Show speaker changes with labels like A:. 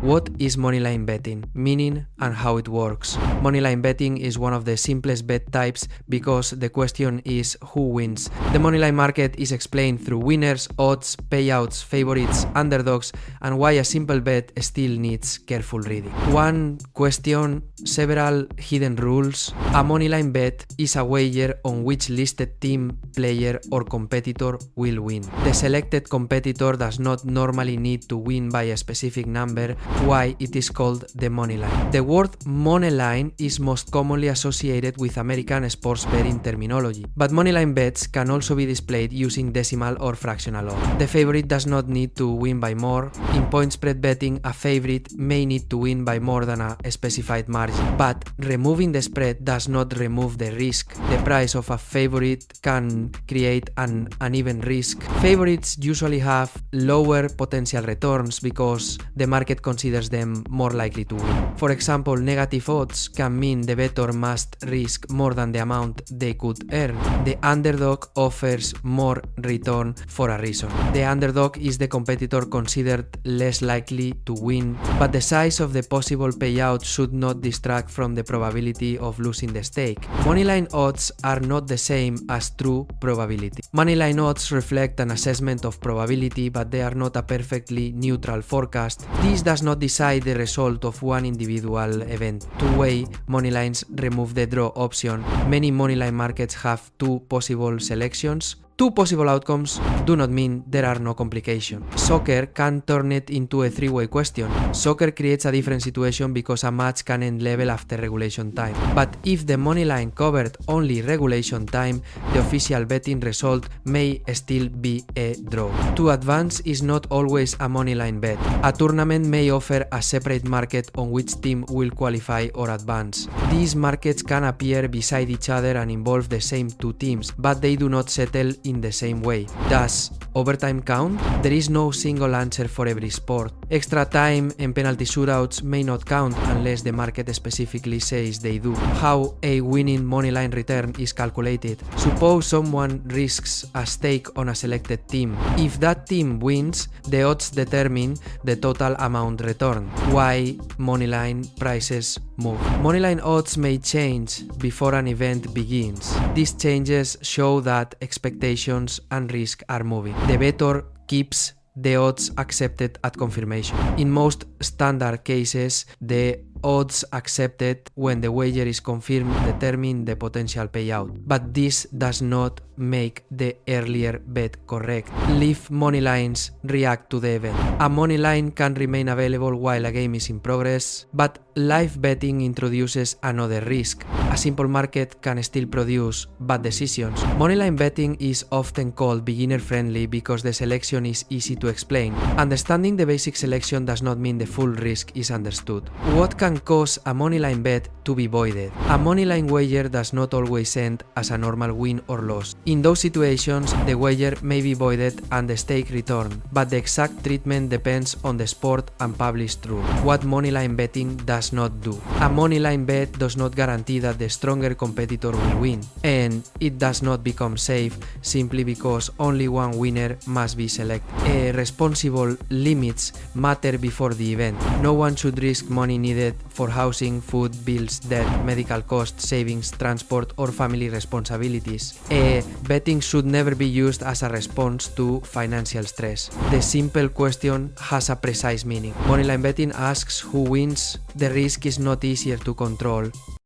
A: What is Moneyline betting? Meaning and how it works. Moneyline betting is one of the simplest bet types because the question is who wins. The Moneyline market is explained through winners, odds, payouts, favorites, underdogs, and why a simple bet still needs careful reading. One question, several hidden rules. A Moneyline bet is a wager on which listed team, player, or competitor will win. The selected competitor does not normally need to win by a specific number, why it is called the Moneyline. The word Moneyline is most commonly associated with American sports betting terminology, but Moneyline bets can also be displayed using decimal or fractional odds. The favorite does not need to win by more. In point spread betting, a favorite may need to win by more than a specified margin, but removing the spread does not remove the risk. The price of a favorite can create an uneven risk. Favorites usually have lower potential returns because the market considers them more likely to win. For example, negative odds can mean the bettor must risk more than the amount they could earn. The underdog offers more return for a reason. The underdog is the competitor considered less likely to win, but the size of the possible payout should not distract from the probability of losing the stake. Moneyline odds are not the same as true probability. Moneyline odds reflect an assessment of probability, but they are not a perfectly neutral forecast. This does not decide the result of one individual event. Two-way moneylines remove the draw option. Many moneyline markets have two possible selections. Two possible outcomes do not mean there are no complications. Soccer can turn it into a three-way question. Soccer creates a different situation because a match can end level after regulation time. But if the moneyline covered only regulation time, the official betting result may still be a draw. To advance is not always a moneyline bet. A tournament may offer a separate market on which team will qualify or advance. These markets can appear beside each other and involve the same two teams, but they do not settle in the same way. Does overtime count? There is no single answer for every sport. Extra time and penalty shootouts may not count unless the market specifically says they do. How a winning moneyline return is calculated. Suppose someone risks a stake on a selected team. If that team wins, the odds determine the total amount returned. Why moneyline prices move. Moneyline odds may change before an event begins. These changes show that expectations and risk are moving. The bettor keeps the odds accepted at confirmation. In most standard cases, the odds accepted when the wager is confirmed determine the potential payout, but this does not make the earlier bet correct. Live moneylines react to the event. A moneyline can remain available while a game is in progress, but live betting introduces another risk. A simple market can still produce bad decisions. Moneyline betting is often called beginner-friendly because the selection is easy to explain. Understanding the basic selection does not mean the full risk is understood. What can cause a moneyline bet to be voided? A moneyline wager does not always end as a normal win or loss. In those situations, the wager may be voided and the stake returned, but the exact treatment depends on the sport and published rule. What moneyline betting does not do. A moneyline bet does not guarantee that the stronger competitor will win, and it does not become safe simply because only one winner must be selected. Responsible limits matter before the event. No one should risk money needed for housing, food, bills, debt, medical costs, savings, transport, or family responsibilities. Betting should never be used as a response to financial stress. The simple question has a precise meaning. Moneyline betting asks who wins. The risk is not easier to control.